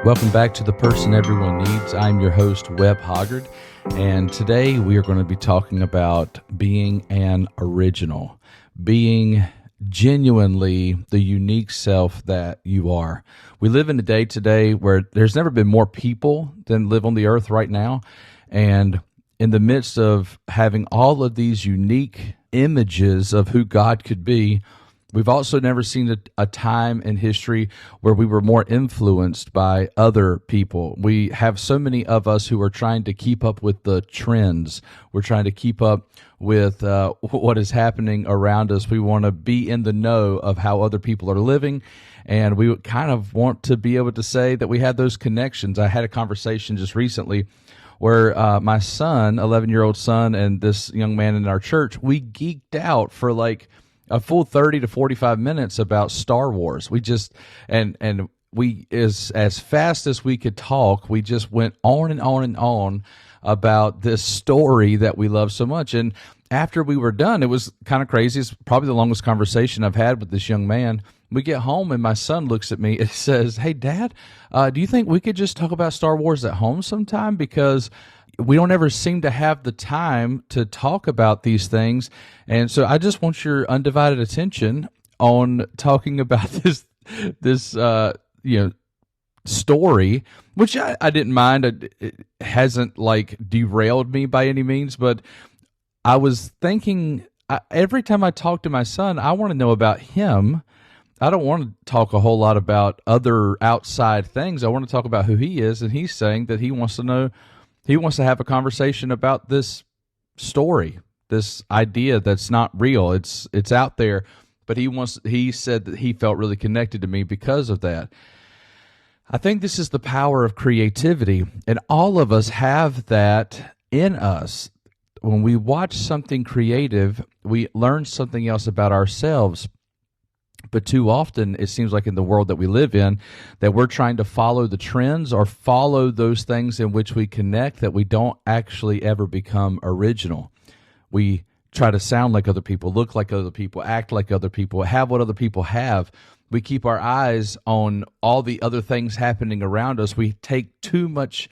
Welcome back to The Person Everyone Needs. I'm your host, Webb Hoggard, and today we are going to be talking about being an original, being genuinely the unique self that you are. We live in a day today where there's never been more people than live on the earth right now, and in the midst of having all of these unique images of who God could be, we've also never seen a time in history where we were more influenced by other people. We have so many of us who are trying to keep up with the trends. We're trying to keep up with what is happening around us. We want to be in the know of how other people are living, and we kind of want to be able to say that we have those connections. I had a conversation just recently where my son, 11-year-old son, and this young man in our church, we geeked out for like a full 30 to 45 minutes about Star Wars. We just, and we, as fast as we could talk, we just went on and on and on about this story that we love so much. And after we were done, it was kind of crazy. It's probably the longest conversation I've had with this young man. We get home and my son looks at me and says, "Hey, Dad, do you think we could just talk about Star Wars at home sometime? Because we don't ever seem to have the time to talk about these things. And so I just want your undivided attention on talking about this story," which I didn't mind. It hasn't like derailed me by any means, but I was thinking every time I talk to my son, I want to know about him. I don't want to talk a whole lot about other outside things. I want to talk about who he is, and he's saying that he wants to know. He wants to have a conversation about this story, this idea that's not real. It's out there, but he said that he felt really connected to me because of that. I think this is the power of creativity, and all of us have that in us. When we watch something creative, we learn something else about ourselves. But too often, it seems like in the world that we live in, that we're trying to follow the trends or follow those things in which we connect, that we don't actually ever become original. We try to sound like other people, look like other people, act like other people, have what other people have. We keep our eyes on all the other things happening around us. We take too much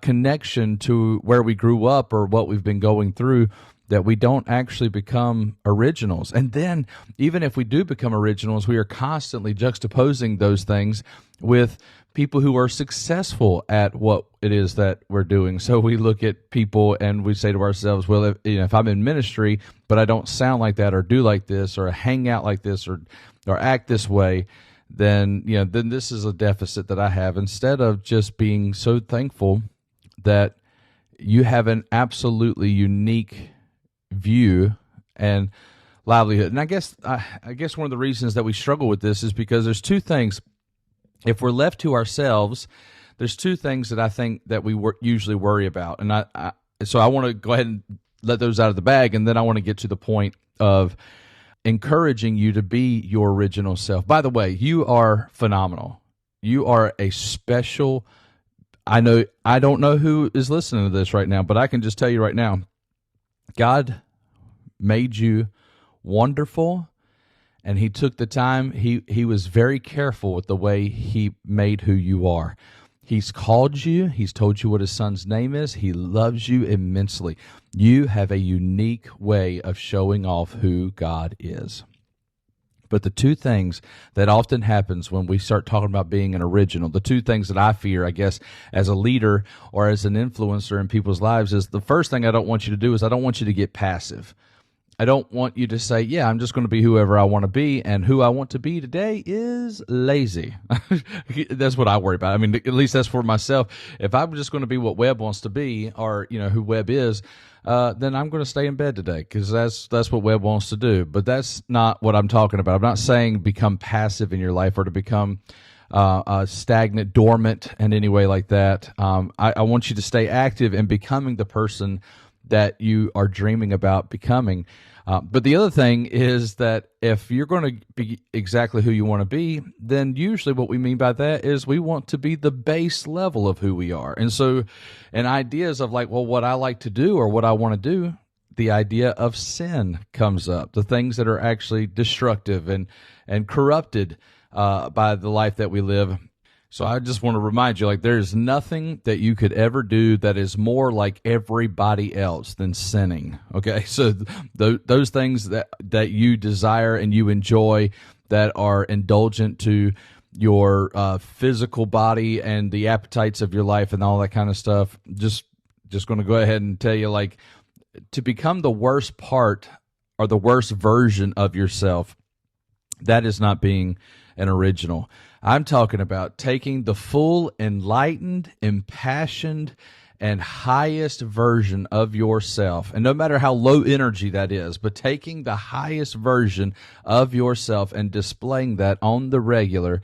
connection to where we grew up or what we've been going through, that we don't actually become originals. And then, even if we do become originals, we are constantly juxtaposing those things with people who are successful at what it is that we're doing. So we look at people and we say to ourselves, well, if I'm in ministry, but I don't sound like that or do like this or hang out like this or act this way, then this is a deficit that I have, instead of just being so thankful that you have an absolutely unique view and livelihood. And I guess one of the reasons that we struggle with this is because there's two things. If we're left to ourselves, there's two things that I think that we usually worry about. And so I want to go ahead and let those out of the bag, and then I want to get to the point of encouraging you to be your original self. By the way, you are phenomenal. You are a special. I don't know who is listening to this right now, but I can just tell you right now, God made you wonderful, and he took the time. He was very careful with the way he made who you are. He's called you. He's told you what his son's name is. He loves you immensely. You have a unique way of showing off who God is. But the two things that often happens when we start talking about being an original, the two things that I fear, I guess, as a leader or as an influencer in people's lives, is the first thing I don't want you to do is I don't want you to get passive. I don't want you to say, yeah, I'm just going to be whoever I want to be, and who I want to be today is lazy. That's what I worry about. I mean, at least that's for myself. If I'm just going to be what Webb wants to be, or who Webb is, then I'm going to stay in bed today, because that's what Webb wants to do. But that's not what I'm talking about. I'm not saying become passive in your life or to become stagnant, dormant in any way like that. I want you to stay active in becoming the person that you are dreaming about becoming. But the other thing is that if you're going to be exactly who you want to be, then usually what we mean by that is we want to be the base level of who we are. And so, and ideas of like, well, what I like to do or what I want to do, the idea of sin comes up, the things that are actually destructive and corrupted by the life that we live. So I just want to remind you, like, there's nothing that you could ever do that is more like everybody else than sinning. Okay, so those things that you desire and you enjoy that are indulgent to your physical body and the appetites of your life and all that kind of stuff. Just going to go ahead and tell you, like, to become the worst part or the worst version of yourself, that is not being an original. I'm talking about taking the full, enlightened, impassioned, and highest version of yourself, and no matter how low energy that is, but taking the highest version of yourself and displaying that on the regular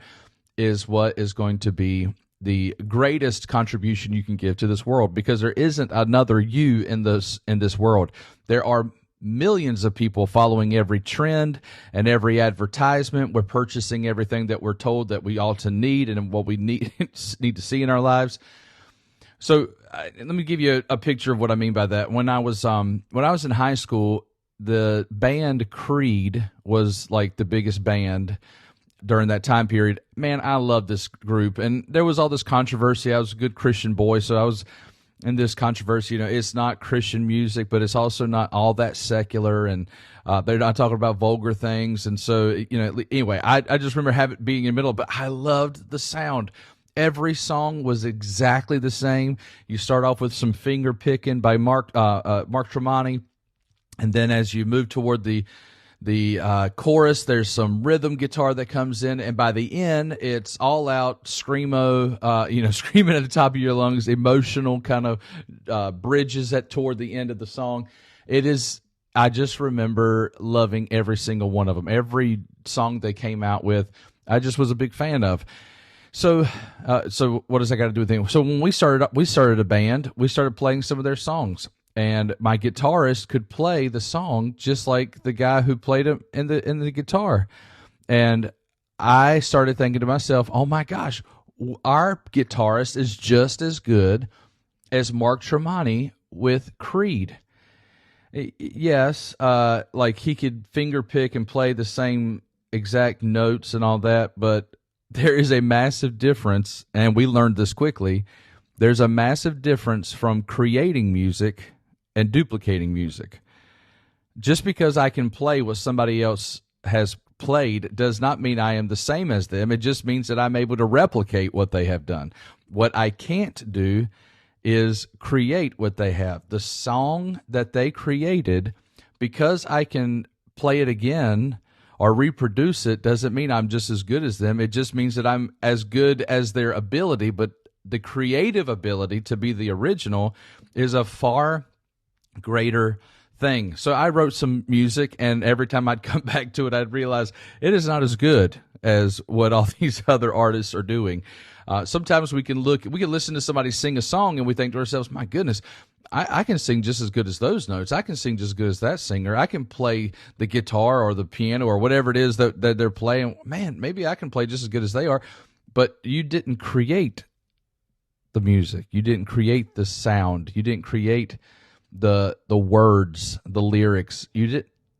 is what is going to be the greatest contribution you can give to this world, because there isn't another you in this world. There are millions of people following every trend and every advertisement. We're purchasing everything that we're told that we ought to need and what we need to see in our lives. So let me give you a picture of what I mean by that. When I was in high school, the band Creed was like the biggest band during that time period. Man, I loved this group, and there was all this controversy. I was a good Christian boy, so I was in this controversy. It's not Christian music, but it's also not all that secular, and they're not talking about vulgar things. And so, anyway, I just remember being in the middle, but I loved the sound. Every song was exactly the same. You start off with some finger picking by Mark Tremonti, and then as you move toward the chorus, there's some rhythm guitar that comes in, and by the end, it's all out screamo, screaming at the top of your lungs, emotional kind of bridges that toward the end of the song. I just remember loving every single one of them. Every song they came out with, I just was a big fan of. So what does that got to do with anything? So when we started a band, we started playing some of their songs. And my guitarist could play the song just like the guy who played it in the guitar. And I started thinking to myself, oh my gosh, our guitarist is just as good as Mark Tremonti with Creed. Yes, like he could finger pick and play the same exact notes and all that, but there is a massive difference, and we learned this quickly. There's a massive difference from creating music and duplicating music. Just because I can play what somebody else has played does not mean I am the same as them. It just means that I'm able to replicate what they have done. What I can't do is create what they have. The song that they created, because I can play it again or reproduce it, doesn't mean I'm just as good as them. It just means that I'm as good as their ability, but the creative ability to be the original is a far greater thing. So I wrote some music, and every time I'd come back to it, I'd realize it is not as good as what all these other artists are doing. Sometimes we can listen to somebody sing a song, and we think to ourselves, my goodness, I can sing just as good as those notes. I can sing just as good as that singer. I can play the guitar or the piano or whatever it is that they're playing. Man, maybe I can play just as good as they are. But you didn't create the music. You didn't create the sound. You didn't create the words, the lyrics.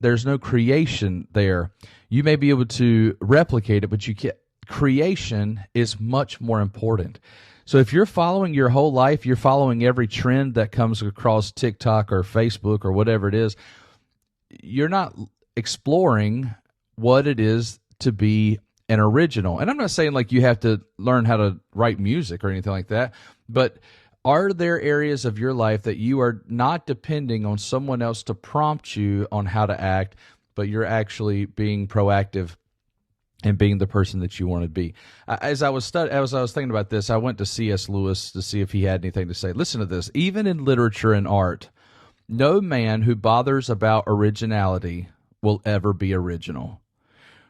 There's no creation there. You may be able to replicate it, but you can't. Creation is much more important. So if you're following your whole life, you're following every trend that comes across TikTok or Facebook or whatever it is, you're not exploring what it is to be an original. And I'm not saying like you have to learn how to write music or anything like that, but are there areas of your life that you are not depending on someone else to prompt you on how to act, but you're actually being proactive and being the person that you want to be? As I was thinking about this, I went to C.S. Lewis to see if he had anything to say. Listen to this. Even in literature and art, no man who bothers about originality will ever be original.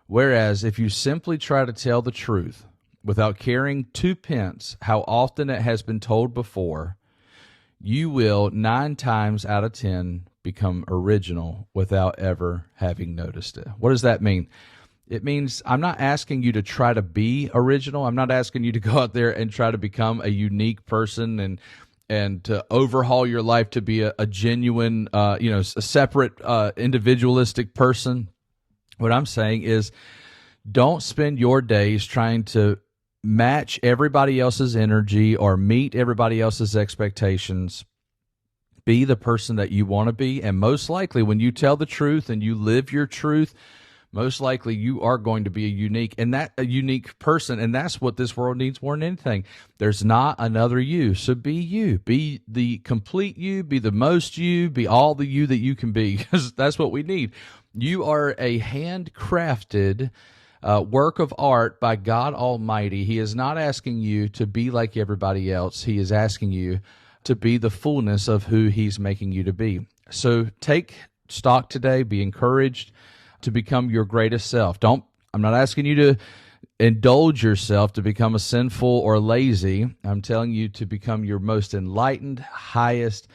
Whereas if you simply try to tell the truth without caring twopence how often it has been told before, you will 9 times out of 10 become original without ever having noticed it. What does that mean? It means I'm not asking you to try to be original. I'm not asking you to go out there and try to become a unique person and to overhaul your life to be a genuine, a separate, individualistic person. What I'm saying is, don't spend your days trying to match everybody else's energy or meet everybody else's expectations. Be the person that you want to be. And most likely, when you tell the truth and you live your truth, most likely you are going to be a unique person. And that's what this world needs more than anything. There's not another you. So be you. Be the complete you. Be the most you. Be all the you that you can be, because that's what we need. You are a handcrafted work of art by God Almighty. He is not asking you to be like everybody else. He is asking you to be the fullness of who He's making you to be. So take stock today. Be encouraged to become your greatest self. I'm not asking you to indulge yourself to become a sinful or lazy. I'm telling you to become your most enlightened, highest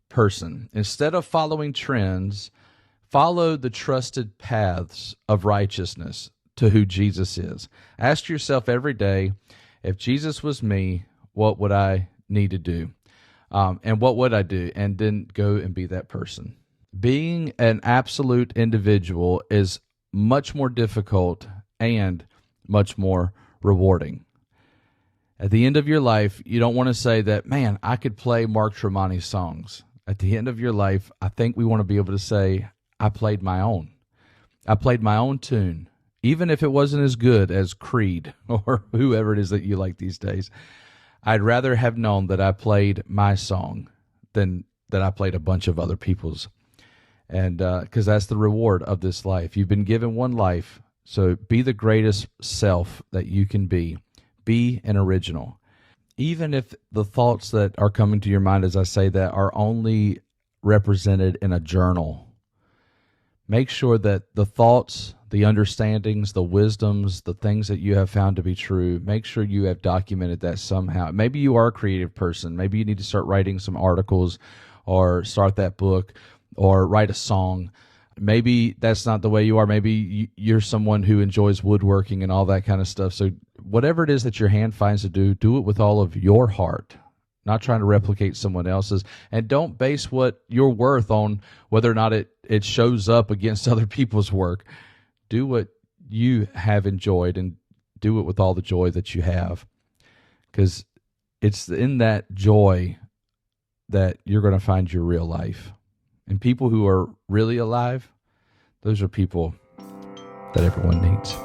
person. Instead of following trends, follow the trusted paths of righteousness to who Jesus is. Ask yourself every day, if Jesus was me, what would I need to do? And what would I do? And then go and be that person. Being an absolute individual is much more difficult and much more rewarding. At the end of your life, you don't want to say that, man, I could play Mark Tremonti's songs. At the end of your life, I think we want to be able to say, I played my own. I played my own tune, even if it wasn't as good as Creed or whoever it is that you like these days. I'd rather have known that I played my song than that I played a bunch of other people's. And because that's the reward of this life. You've been given one life, so be the greatest self that you can be. Be an original. Even if the thoughts that are coming to your mind as I say that are only represented in a journal, make sure that the thoughts, the understandings, the wisdoms, the things that you have found to be true, make sure you have documented that somehow. Maybe you are a creative person. Maybe you need to start writing some articles or start that book or write a song. Maybe that's not the way you are. Maybe you're someone who enjoys woodworking and all that kind of stuff. So whatever it is that your hand finds to do it with all of your heart, not trying to replicate someone else's. And don't base what you're worth on whether or not it shows up against other people's work. Do what you have enjoyed and do it with all the joy that you have, because it's in that joy that you're going to find your real life. And people who are really alive, those are people that everyone needs.